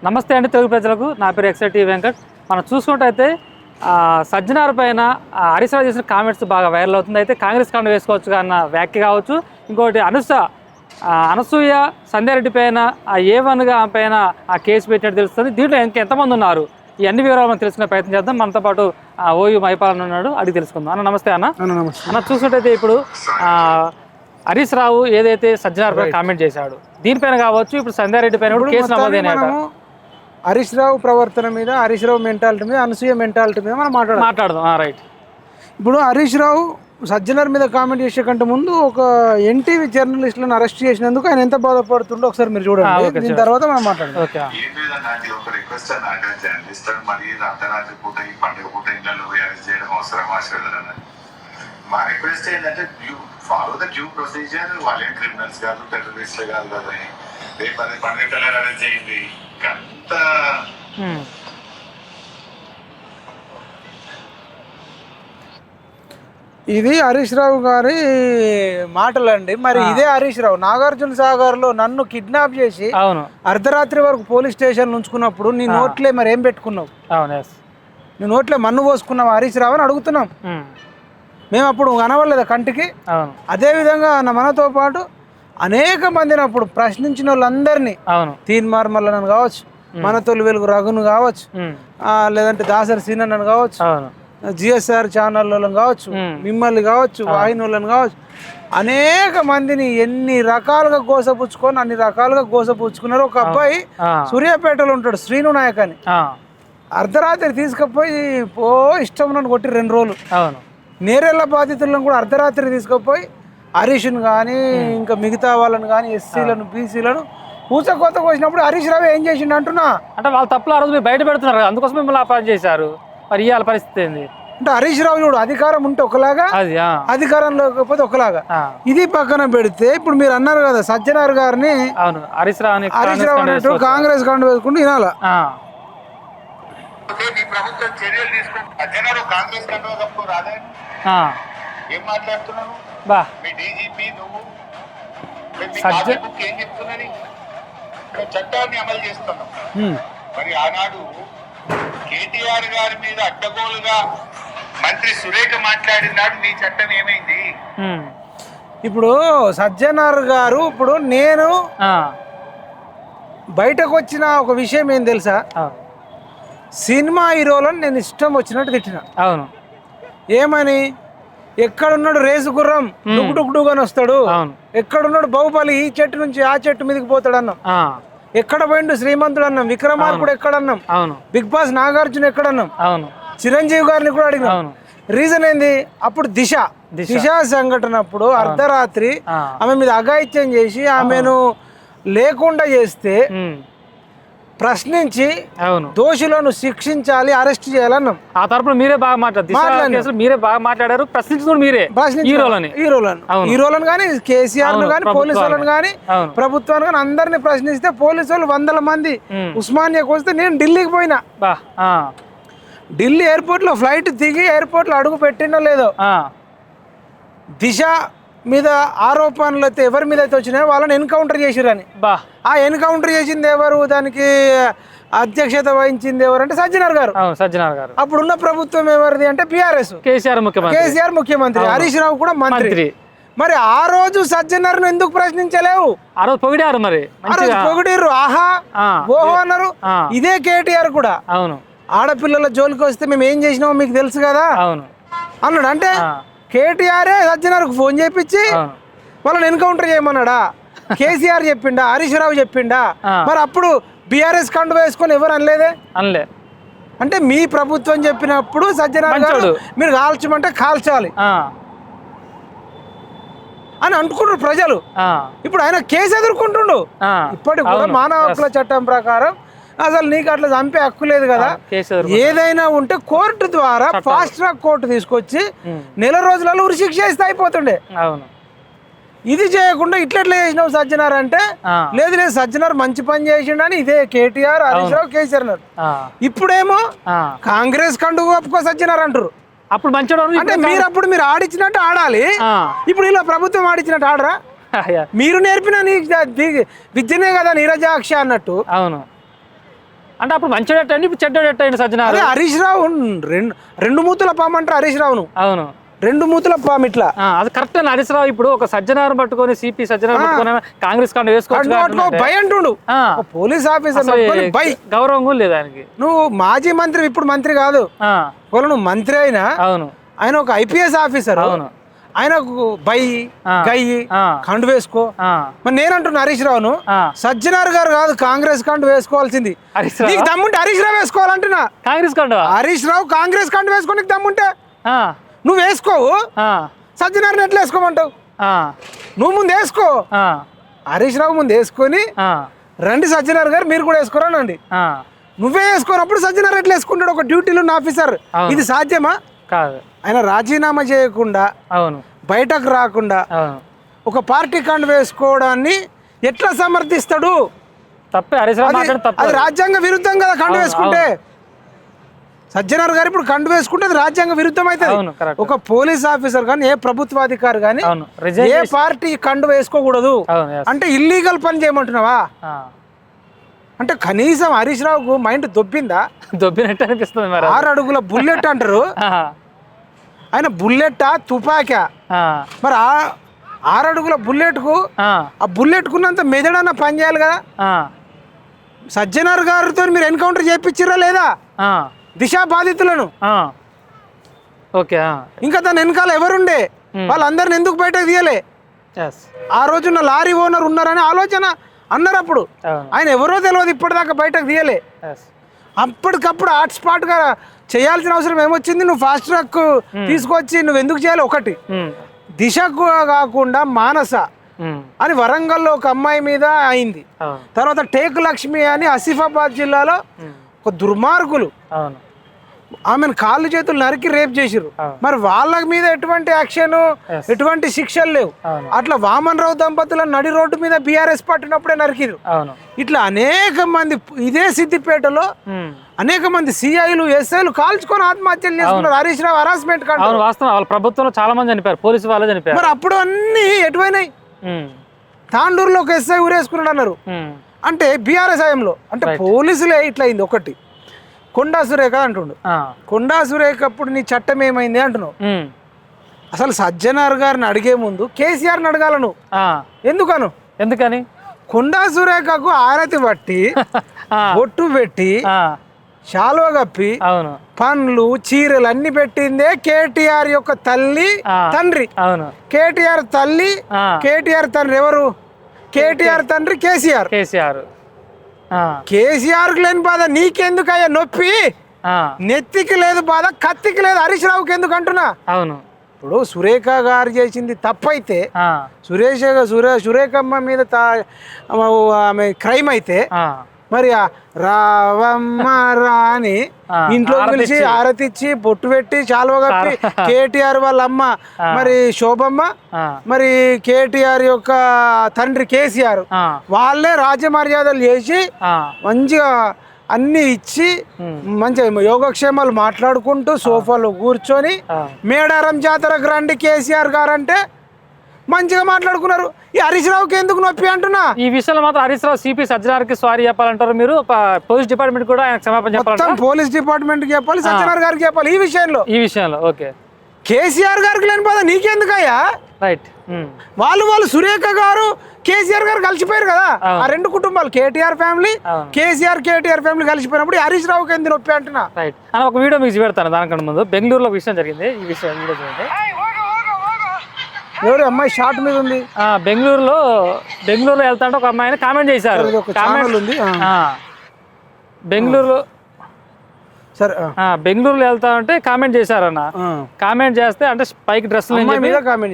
నమస్తే అండి తెలుగు ప్రజలకు. నా పేరు ఎక్సైటీ వెంకట్. మనం చూసుకుంటే సజ్జనార్ పైన హరీష్ రావు చేసిన కామెంట్స్ బాగా వైరల్ అవుతుంది. అయితే కాంగ్రెస్ కండ వేసుకోవచ్చు అన్న వ్యాఖ్య కావచ్చు. ఇంకోటి అనసూయ సంధ్యారెడ్డి పైన A1గా పైన ఆ కేసు పెట్టినట్టు తెలుస్తుంది. దీంట్లో ఎంతమంది ఉన్నారు, ఈ అన్ని వివరాలు మనం తెలుసుకునే ప్రయత్నం చేద్దాం. మనతో పాటు ఓయూ మైపాలన్ ఉన్నాడు, అడిగి తెలుసుకుందాం. అన్న నమస్తే. అన్న చూసుకుంటే ఇప్పుడు హరీష్ రావు ఏదైతే సజ్జనార్ పైన కామెంట్ చేశాడు, దీనిపైన కావచ్చు, ఇప్పుడు సంధ్యారెడ్డి పైన కూడా కేసు నమోదైన హరీష్ రావు ప్రవర్తన మీద, హరీష్ రావు మెంటాలిటీ మీద, అనసూయ మెంటాలిటీ మీద మనం మాట్లాడదాం. రైట్. ఇప్పుడు హరీష్ రావు సజ్జనార్ మీద కామెంట్ చేసే కంటే ముందు ఒక ఎన్టీవీ జర్నలిస్టులను అరెస్ట్ చేసినందుకు ఆయన ఎంత బాధపడుతుండో ఒకసారి మీరు చూడండి. దీని తర్వాత మనం మాట్లాడదాం. మా రిక్వెస్ట్ ఏంటంటే ఫాలో ద డ్యూ ప్రొసీజర్. వాళ్ళేం క్రిమినల్స్ కాదు, టెర్రరిస్టులు కాదు కదా. రేపు అది పండుగ అరెస్ట్ చేయండి. అంత ఇది హరీష్ రావు గారి మాటలండి. మరి ఇదే హరీష్ రావు నాగార్జున సాగర్ లో నన్ను కిడ్నాప్ చేసి అర్ధరాత్రి వరకు పోలీస్ స్టేషన్ ఉంచుకున్నప్పుడు నీ నోట్లే మరి ఏం పెట్టుకున్నావు? నీ నోట్లే మన్ను పోసుకున్నావు హరీష్ రావు అని అడుగుతున్నాం. మేము అప్పుడు కనవలేదా కంటికి? అదేవిధంగా మనతో పాటు అనేక మందిని అప్పుడు ప్రశ్నించిన వాళ్ళందరినీ, తీన్మార్ మల్లనని కావచ్చు, మన తొలి వెలుగు రఘును కావచ్చు, లేదంటే దాసరి సీనన్నను కావచ్చు, జిఎస్ఆర్ ఛానల్ వాళ్ళని కావచ్చు, మిమ్మల్ని కావచ్చు, వాహిని వాళ్ళని కావచ్చు, అనేక మందిని ఎన్ని రకాలుగా గోసపుచ్చుకొని అన్ని రకాలుగా గోసపుచ్చుకున్నారు. ఒక అబ్బాయి సూర్యాపేటలో ఉంటాడు, శ్రీను నాయక్ అని. అర్ధరాత్రి తీసుకుపోయి ఇష్టం నన్ను కొట్టి 2 రోజులు. నేరేళ్ల బాధితులను కూడా అర్ధరాత్రి తీసుకుపోయి హరీష్ను కానీ ఇంకా మిగతా వాళ్ళని కానీ ఎస్సీలను బీసీలను ఊచకొత్త కోసినప్పుడు హరీష్ రావు ఏం చేసిండు అంటున్నా? అంటే వాళ్ళ తప్పులు ఆ రోజు మీరు బయట పెడుతున్నారు, అందుకోసం మిమ్మల్ని అపాయింట్ చేశారు. మరి ఇవాళ పరిస్థితి ఏంది అంటే హరీష్ రావు చూడు, అధికారం ఉంటే ఒకలాగా, అధికారం లేకపోతే ఒకలాగా. ఇది పక్కన పెడితే ఇప్పుడు మీరు అన్నారు కదా సజ్జనార్ గారిని హరీష్ రావు అన్నట్టు కాంగ్రెస్ కండు వేసుకుంటూ వినాలా? ప్రభుత్వం చర్యలు తీసుకుంటే సజ్జనారు కాంగ్రెస్ కండు రాదే ఏం మాట్లాడుతున్నాను? మీ డీజీపీ నువ్వు ఏం చెప్తున్నది? చట్టాన్ని అమలు చేస్తున్నాం. మరి ఆనాడు కేటీఆర్ గారి మీద అడ్డగోలుగా మంత్రి సురేఖ మాట్లాడినాడు, నీ చట్టం ఏమైంది? ఇప్పుడు సజ్జనార్ గారు, ఇప్పుడు నేను బయటకు వచ్చిన ఒక విషయం ఏం తెలుసా? సినిమా హీరోలను నేను ఇష్టం వచ్చినట్టు తిట్టిన. ఏమని? ఎక్కడున్నాడు రేసు గుర్రం డుగ్డుగ్డుగ్ అని వస్తాడు, ఎక్కడున్నాడు బాహుబలి ఈ చెట్టు నుంచి ఆ చెట్టు మీదకి పోతాడు అన్నాం. ఎక్కడ పోయిండు శ్రీమంతుడు అన్నాం, విక్రమార్కుడు ఎక్కడన్నాం, బిగ్ బాస్ నాగార్జున ఎక్కడన్నాం, చిరంజీవి గారిని కూడా అడిగినాం. రీజన్ ఏంది? అప్పుడు దిశ సంఘటన అప్పుడు అర్ధరాత్రి ఆమె మీద అఘాయిత్యం చేసి ఆమెను లేకుండా చేస్తే ప్రశ్నించి దోషులను శిక్షించాలి, అరెస్ట్ చేయాలన్నాం. ఆ తరపున మీరే బాగా మాట్లాడారు, మీరే బాగా మాట్లాడారు. ప్రశ్నించడం మీరే హీరోలను కానీ, కేసీఆర్ ను కానీ, పోలీసు వాళ్ళని కానీ, ప్రభుత్వాన్ని కానీ అందరినీ ప్రశ్నిస్తే పోలీసు వాళ్ళు 100 మంది ఉస్మానియాకి వస్తే నేను ఢిల్లీకి పోయినా. ఢిల్లీ ఎయిర్పోర్ట్ లో ఫ్లైట్ దిగి ఎయిర్పోర్ట్ లో అడుగు పెట్టినో లేదో, దిశ మీద ఆరోపణలు అయితే ఎవరి మీద అయితే వచ్చినాయో వాళ్ళని ఎన్కౌంటర్ చేసిరని. ఆ ఎన్కౌంటర్ చేసింది ఎవరు, దానికి అధ్యక్షత వహించింది ఎవరు అంటే సజ్జనార్ గారు. అప్పుడున్న ప్రభుత్వం ఎవరిది అంటే బీఆర్ఎస్, కేసీఆర్ ముఖ్యమంత్రి, హరీష్ రావు కూడా మంత్రి. మరి ఆ రోజు సజ్జనార్ ను ఎందుకు ప్రశ్నించలేవు? ఆ రోజు పొగిడారు, మరి పొగిడిర్రు, ఆహా ఓహో అన్నారు. ఇదే కేటీఆర్ కూడా ఆడపిల్లల జోలికి వస్తే మేము ఏం చేసినామో మీకు తెలుసు కదా అన్నాడు. అంటే కేటీఆర్ సజ్జనార్కు ఫోన్ చేపించి వాళ్ళని ఎన్కౌంటర్ చేయమన్నాడా? కేసీఆర్ చెప్పిండా? హరీష్ రావు చెప్పిండా? మరి అప్పుడు బీఆర్ఎస్ కండు వేసుకొని ఎవరు అనలేదే? అంటే మీ ప్రభుత్వం చెప్పినప్పుడు సజ్జనార్ గారు మీరు కాల్చమంటే కాల్చాలి అని అనుకుంటారు ప్రజలు. ఇప్పుడు ఆయన కేసు ఎదుర్కొంటుండు. ఇప్పటికి కూడా మానవ హక్కుల చట్టం ప్రకారం అసలు నీకు అట్లా చంపే హక్కు లేదు కదా. ఏదైనా ఉంటే కోర్టు ద్వారా ఫాస్ట్ ట్రాక్ కోర్టు తీసుకొచ్చి 1 రోజులలో ఉరిశిక్ష ఇస్తే అయిపోతుండే. ఇది చేయకుండా ఇట్లా చేసినావు సజ్జనార్ అంటే, లేదు సజ్జనార్ మంచి పని చేసిండని ఇదే కేటీఆర్, హరీష్ రావు, కేసీఆర్ అన్నారు. ఇప్పుడేమో కాంగ్రెస్ కండు కప్పుకో సజ్జనార్ అంటారు. అప్పుడు మంచి అంటే మీరు ఆడిచ్చినట్టు ఆడాలి. ఇప్పుడు ఇలా ప్రభుత్వం ఆడిచ్చినట్టు ఆడరా? మీరు నేర్పిన విద్యనే కదా నీరజాక్ష అన్నట్టు. అంటే అప్పుడు మంచిడట్టండి, ఇప్పుడు చెడ్డట్టండి సజ్జనారు. హరీష్ రావు రెండు మూతుల పాము అంటారు హరీష్ రావును. అవును, రెండు మూతుల పాము ఇట్లా. అది కరెక్ట్ అని హరీష్ రావు ఇప్పుడు ఒక సజ్జనారు పట్టుకొని సిపి సజ్జనారు పట్టుకొని కాంగ్రెస్ కాండ వేసుకోవచ్చు భయ అంటుండు. పోలీస్ ఆఫీసర్ భయ గౌరవం కూడా లేదు ఆయనకి. నువ్వు మాజీ మంత్రి, ఇప్పుడు మంత్రి కాదు, నువ్వు మంత్రి అయినా అవును ఆయన ఒక ఐపీఎస్ ఆఫీసర్. అవును, ఆయనకు గయ్యి కండు వేసుకో. మరి నేనంటున్నా హరీష్ రావును, సజ్జనార్ గారు కాదు కాంగ్రెస్ కండు వేసుకోవాల్సింది. నీకు దమ్ముంటే హరీష్ రావు వేసుకోవాలంటున్నా. కాంగ్రెస్ కండు హరీష్ రావు కాంగ్రెస్ కండు వేసుకో, నీకు దమ్ముంటే నువ్వు వేసుకోవు. సజ్జనార్ని ఎట్లా వేసుకోమంటావు? నువ్వు ముందు వేసుకో, హరీష్ రావు ముందు వేసుకొని రండి సజ్జనార్ గారు మీరు కూడా వేసుకోరానండి. నువ్వే వేసుకోనప్పుడు సజ్జనార్ ఎట్లా వేసుకుంటాడు ఒక డ్యూటీలో ఉన్న ఆఫీసర్? ఇది సాధ్యమా? కాదు. ఆయన రాజీనామా చేయకుండా, అవును, బయటకు రాకుండా ఒక పార్టీ కండు వేసుకోవడాన్ని ఎట్లా సమర్థిస్తాడు? తప్పే, అది రాజ్యాంగ విరుద్ధం కదా. కండు వేసుకుంటే సజ్జనార్ గారు ఇప్పుడు కండు వేసుకుంటే అది రాజ్యాంగ విరుద్ధం అవుతుంది. ఒక పోలీస్ ఆఫీసర్ కానీ ఏ ప్రభుత్వాధికారి కానీ ఏ పార్టీ కండు వేసుకోకూడదు అంటే ఇల్లీగల్ పని చేయమంటున్నావా? అంటే కనీసం హరీష్ రావుకు మైండ్ దొబ్బినట్టు అనిపిస్తుంది. 6 అడుగుల బుల్లెట్ అంటారు, ఆయన బుల్లెట్టా తుపాకా? మరి 6 అడుగుల బుల్లెట్ కు ఆ బుల్లెట్ కున్నంత మెదడన్న పని చేయాలి కదా. సజ్జనార్ గారితో మీరు ఎన్కౌంటర్ చేయించారా లేదా దిశ బాధితులను? ఓకే, ఇంకా తన వెనకాల ఎవరుండే వాళ్ళందరిని ఎందుకు బయటకు తీయలే? ఆ రోజున్న లారీ ఓనర్ ఉన్నారని ఆలోచన అన్నారు అప్పుడు. ఆయన ఎవరో తెలియదు, ఇప్పటిదాకా బయటకు తీయలే. అప్పటికప్పుడు హాట్ స్పాట్ గా చేయాల్సిన అవసరం ఏమొచ్చింది? నువ్వు ఫాస్ట్ ట్రాక్ తీసుకొచ్చి నువ్వు ఎందుకు చేయాలి? ఒకటి, దిశకు కాకుండా మానస అని వరంగల్లో ఒక అమ్మాయి మీద అయింది. తర్వాత టేకు లక్ష్మి అని ఆసిఫాబాద్ జిల్లాలో ఒక దుర్మార్గులు ఆమెను కాళ్ళు చేతులు నరికి రేప్ చేసిర్రు. మరి వాళ్ళ మీద ఎటువంటి యాక్షన్, ఎటువంటి శిక్షలు లేవు. అట్లా వామన్ రావు దంపతులను నడి రోడ్డు మీద బీఆర్ఎస్ పట్టినప్పుడే నరికిరు. ఇట్లా అనేక మంది ఇదే సిద్దిపేటలో అనేక మంది సిఐలు ఎస్ఐలు కాల్చుకొని ఆత్మహత్యలు చేసుకున్నారు. హరీష్ రావు హరాస్మెంట్ ప్రభుత్వంలో చాలా మంది చనిపోయారు, పోలీసు వాళ్ళు చనిపోయారు. మరి అప్పుడు అన్ని ఎటువైనాయి? తాండూరులో ఒక ఎస్ఐ ఊరేసుకున్నాడు అన్నారు. అంటే బీఆర్ఎస్ హయాంలో అంటే పోలీసులే ఇట్లా అయింది. ఒకటి కొండా సురేఖ అంటుండు. కొండా సురేఖ అప్పుడు నీ చట్టం ఏమైంది అంటున్నావు. అసలు సజ్జనార్ గారిని అడిగే ముందు కేసీఆర్ని అడగాల నువ్వు. ఎందుకని కొండా సురేఖకు ఆరతి పట్టి బొట్టు పెట్టి శాలువ కప్పి పండ్లు చీరలు అన్ని పెట్టిందే కేటీఆర్ యొక్క తల్లి తండ్రి. కేటీఆర్ తల్లి కేటీఆర్ తండ్రి ఎవరు? కేటీఆర్ తండ్రి కేసీఆర్. కేసీఆర్ కు లేని బాధ నీకెందుకయ్యా నొప్పి? నెత్తికి లేదు బాధ, కత్తికి లేదు. హరీష్ రావుకి ఎందుకు అంటున్నా? అవును, ఇప్పుడు సురేఖ గారు చేసింది తప్పైతే, సురేఖమ్మ మీద ఆమె క్రైమ్ అయితే, మరి రావమ్మ రాని ఇంట్లో పిలిచి ఆరతిచ్చి బొట్టు పెట్టి చాలువ కప్పి కేటీఆర్ వాళ్ళ అమ్మ మరి శోభమ్మ, మరి కేటీఆర్ యొక్క తండ్రి కేసీఆర్ వాళ్ళే రాజమర్యాదలు చేసి మంచిగా అన్ని ఇచ్చి మంచిగా యోగక్షేమాలు మాట్లాడుకుంటూ సోఫాలో కూర్చొని మేడారం జాతరకు రండి కేసీఆర్ గారు అంటే మంచిగా మాట్లాడుకున్నారు. ఈ హరీష్ రావుకి ఎందుకు నొప్పి అంటున్నా? ఈ విషయంలో మాత్రం హరీష్ రావు సిపి సజ్జనార్కి సారీ చెప్పాలంటారు మీరు, పోలీస్ డిపార్ట్మెంట్ కూడా ఆయన క్షమాపణ చెప్పాలి. పోలీస్ డిపార్ట్మెంట్ కి చెప్పాలి, సజ్జనార్ గారికి చెప్పాలి. ఈ విషయంలో ఓకే. కేసీఆర్ గారికి లేని బాధ నీకెందుకయ్యా? రైట్. వాళ్ళు సురేఖ గారు కేసీఆర్ గారు కలిసిపోయారు కదా, ఆ రెండు కుటుంబాలు కేటీఆర్ ఫ్యామిలీ కేసీఆర్ ఫ్యామిలీ కలిసిపోయినప్పుడు హరీష్ రావుకి ఎందుకు నొప్పి అంటున్నా? రైట్. అని ఒక వీడియో మీకు పెడతాను. దానికన్నా ముందు బెంగళూరులో విషయం జరిగింది. ఈ విషయం వీడియో చూడండి. ఎవరు అమ్మాయి షార్ట్ మీద ఉంది? బెంగళూరులో వెళ్తాంటే ఒక అమ్మాయిని కామెంట్ చేశారు. బెంగళూరులో వెళ్తా ఉంటే కామెంట్ చేశారన్న. కామెంట్ చేస్తే అంటే పైకి డ్రెస్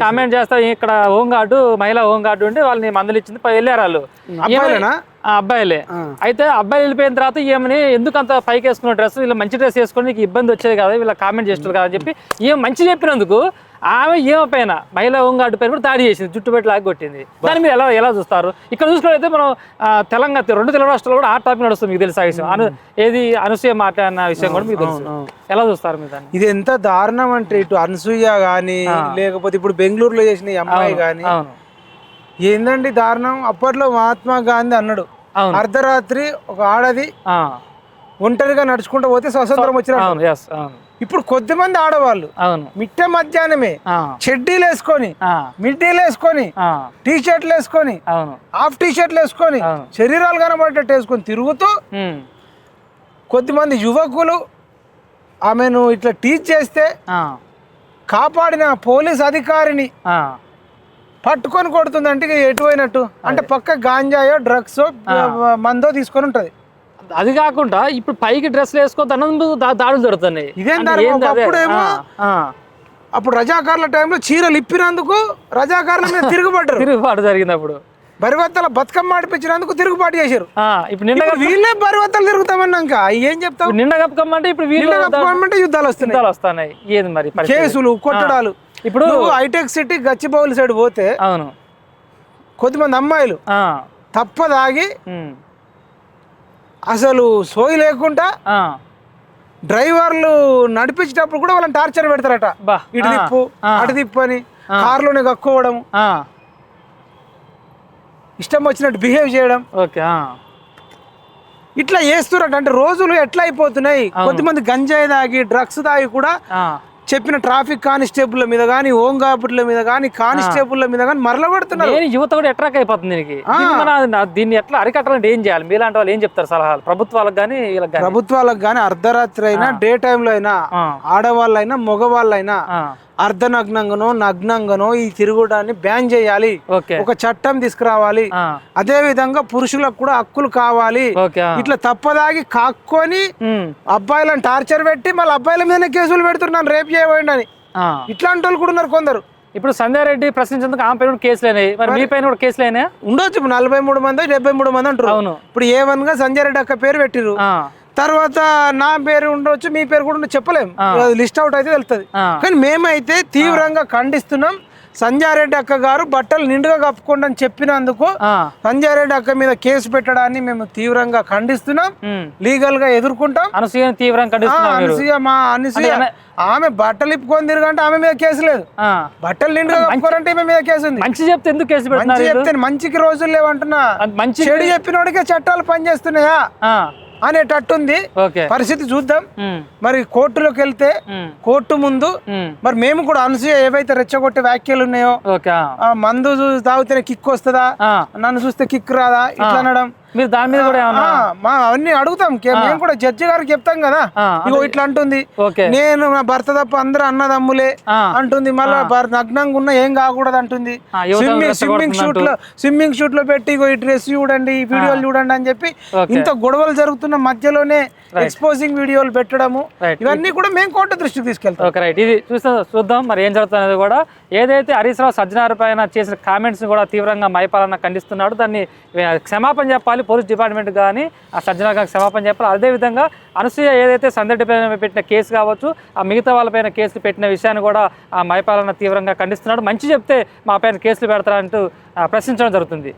కామెంట్ చేస్తే ఇక్కడ హోమ్ గార్డు, మహిళా హోమ్ గార్డు ఉంటే వాళ్ళని మందులు ఇచ్చింది వెళ్ళారు వాళ్ళు. అబ్బాయిలే. అయితే అబ్బాయిలు వెళ్ళిపోయిన తర్వాత ఏమని ఎందుకు అంత పైకి వేసుకున్న డ్రెస్, వీళ్ళు మంచి డ్రెస్ వేసుకొని నీకు ఇబ్బంది వచ్చేది కదా, వీళ్ళ కామెంట్ చేస్తారు కదా అని చెప్పి ఏం మంచి చెప్పినందుకు ఆమె ఏమైపోయినా మహిళా హోంగార్డు పైన కూడా దాడి చేసింది, జుట్టుపెట్టి లాగి కొట్టింది. దాన్ని మీరు ఎలా చూస్తారు? ఇక్కడ చూసుకున్నట్లయితే మనం తెలంగాణ 2 తెలుగు రాష్ట్రాల్లో కూడా ఆ టాపిక్ నడుస్తుంది. మీకు తెలుసు ఆ విషయం, ఏది అనసూయ మాట్లాడిన విషయం కూడా మీకు తెలుసు. ఎలా చూస్తారు మీరు దాన్ని? ఇది ఎంత దారుణం అంటే ఇటు అనసూయ గానీ లేకపోతే ఇప్పుడు బెంగళూరులో చేసిన అమ్మాయి గానీ ఏందండి దారుణం. అప్పట్లో మహాత్మా గాంధీ అన్నాడు, అర్ధరాత్రి ఒక ఆడది ఒంటరిగా నడుచుకుంటూ పోతే స్వతంత్రం వచ్చినట్టు. అవును ఎస్ అవును ఇప్పుడు కొద్దిమంది ఆడవాళ్ళు అవును మిట్ట మధ్యాహ్నమే చెడ్డీలు వేసుకొని మిడ్డీలు వేసుకొని టీ షర్ట్లు వేసుకొని అవును హాఫ్ టీ షర్ట్లు వేసుకొని శరీరాలు కనబడేటట్టు వేసుకొని తిరుగుతూ కొద్దిమంది యువకులు ఆమెను ఇట్లా టీచ్ చేస్తే కాపాడిన పోలీస్ అధికారిని పట్టుకొని కొడుతుందంటే ఇక ఎటువైనట్టు అంటే పక్క గాంజాయో డ్రగ్స్ మందో తీసుకొని ఉంటది. అది కాకుండా ఇప్పుడు పైకి డ్రెస్లు వేసుకోవద్దు దాడులు జరుగుతున్నాయి. ఇదేం అప్పుడేమో అప్పుడు రజాకారుల టైంలో చీరలు ఇప్పినందుకు రజాకారుల మీద తిరుగుబాటు జరిగినప్పుడు బరివత్తల బతుకమ్మ ఆడిపించినందుకు తిరుగుబాటు చేశారు. ఇప్పుడు వీళ్ళే బరివత్తలు తిరుగుతామన్నాక ఏం చెప్తావు? నిండా కప్పుకోమంటే ఇప్పుడు కప్పుకోమంటే యుద్ధాలు వస్తున్నాయి. ఏది మరి కేసులు కొట్టడాలు. ఇప్పుడు హైటెక్ సిటీ గచ్చిబౌలి సైడ్ పోతే అవును కొద్దిమంది అమ్మాయిలు తప్పదాగి అసలు సోయి లేకుండా డ్రైవర్లు నడిపించేటప్పుడు కూడా వాళ్ళని టార్చర్ పెడతారట. ఇటు తిప్పు అటు తిప్పు అని కారులోనే కక్కుకోవడం, ఇష్టం వచ్చినట్టు బిహేవ్ చేయడం, ఇట్లా చేస్తున్నట్టు. అంటే రోజులు ఎట్లా అయిపోతున్నాయి. కొద్దిమంది గంజాయి తాగి డ్రగ్స్ తాగి కూడా చెప్పిన ట్రాఫిక్ కానిస్టేబుల్ మీద కానీ హోంగార్డుల మీద కానీ కానిస్టేబుల్ మీద కానీ మరలబడుతున్నారు. యువత కూడా అట్రాక్ట్ అయిపోతుంది. దీన్ని ఎట్లా అరికట్టాలంటే ఏం చేయాలి? మీలాంటి వాళ్ళు ఏం చెప్తారు సలహాలు ప్రభుత్వాలకు కానీ అర్ధరాత్రి అయినా డే టైంలో అయినా ఆడవాళ్ళైనా మగవాళ్ళైనా అర్ధనగ్నంగానో నగ్నంగానో ఈ తిరుగుడాన్ని బ్యాన్ చేయాలి. ఒక చట్టం తీసుకురావాలి. అదే విధంగా పురుషులకు కూడా హక్కులు కావాలి. ఇట్లా తప్పదాగి కాక్కొని అబ్బాయిలను టార్చర్ పెట్టి మళ్ళీ అబ్బాయిల మీదనే కేసులు పెడుతున్నాను రేపు చేయబోయండి అని ఇట్లాంటి వాళ్ళు కూడా ఉన్నారు కొందరు. ఇప్పుడు సంజయ్ రెడ్డి ప్రశ్నించేందుకు ఆమె పైన కేసులు అయినాయి, మరి మీ పైన కూడా కేసులు అయినాయి ఉండొచ్చు. 43 మంది 73 మంది అంటారు. ఇప్పుడు A1 గా సంజయ్ రెడ్డి అక్క పేరు పెట్టిరు. తర్వాత నా పేరు ఉండొచ్చు, మీ పేరు కూడా చెప్పలేము, లిస్ట్ అవుట్ అయితే వెళ్తుంది. కానీ మేమైతే తీవ్రంగా ఖండిస్తున్నాం. సంజయ్ రెడ్డి అక్క గారు బట్టలు నిండుగా కప్పుకోండి అని చెప్పినందుకు సంజయ్ రెడ్డి అక్క మీద కేసు పెట్టడాన్ని మేము తీవ్రంగా ఖండిస్తున్నాం. లీగల్ గా ఎదుర్కొంటాం. అనసూయ ఆమె బట్టలు ఇప్పుకొని తిరగంటే ఆమె మీద కేసు లేదు. బట్టలు నిండుగా కప్పుకోరంటే ఆమె మీద కేసు ఉంది. మంచి చెప్తే ఎందుకు కేసు మంచి చెప్తే మంచికి రోజులు లేవంటున్నా. చెడు చెప్పినోడికే చట్టాలు పనిచేస్తున్నాయా అనేటట్టుంది పరిస్థితి. చూద్దాం మరి కోర్టులోకి వెళ్తే కోర్టు ముందు మరి మేము కూడా అనసూయ ఏవైతే రెచ్చగొట్టే వ్యాఖ్యలు ఉన్నాయో మందు తాగితేనే కిక్ వస్తుందా, నన్ను చూస్తే కిక్ రాదా ఇట్లా అనడం, మీరు దాని మీద కూడా అవన్నీ అడుగుతాం. మేము కూడా జడ్జి గారికి చెప్తాం కదా, ఇగో ఇట్లా అంటుంది, నేను నా భర్త తప్ప అందరూ అన్నదమ్ములే అంటుంది, మళ్ళీ నగ్నంగా ఉన్న ఏం కాకూడదు అంటుంది, స్విమ్మింగ్ షూట్ లో పెట్టి ఇగో ఈ డ్రెస్ చూడండి, ఈ వీడియోలు చూడండి అని చెప్పి ఇంత గొడవలు జరుగుతున్న మధ్యలోనే ఎక్స్పోజింగ్ వీడియోలు పెట్టడము, ఇవన్నీ కూడా మేము కోర్టు దృష్టికి తీసుకెళ్తాం. ఇది చూద్దాం మరి ఏం జరుగుతున్నది కూడా. ఏదైతే హరీష్ రావు సజ్జనార్ పైన చేసిన కామెంట్స్ కూడా తీవ్రంగా మైపాలన్న ఖండిస్తున్నాడు. దాన్ని క్షమాపణ చెప్పాలి పోలీస్ డిపార్ట్మెంట్ కానీ ఆ సజ్జనార్ గారికి క్షమాపణ చెప్పాలి. అదేవిధంగా అనసూయ ఏదైతే సంజయ్ రెడ్డి పైన పెట్టిన కేసు కావచ్చు, ఆ మిగతా వాళ్ళపైన కేసులు పెట్టిన విషయాన్ని కూడా ఆ మైపాలన్న తీవ్రంగా ఖండిస్తున్నాడు. మంచి చెప్తే మా పైన కేసులు పెడతారంటూ ప్రశ్నించడం జరుగుతుంది.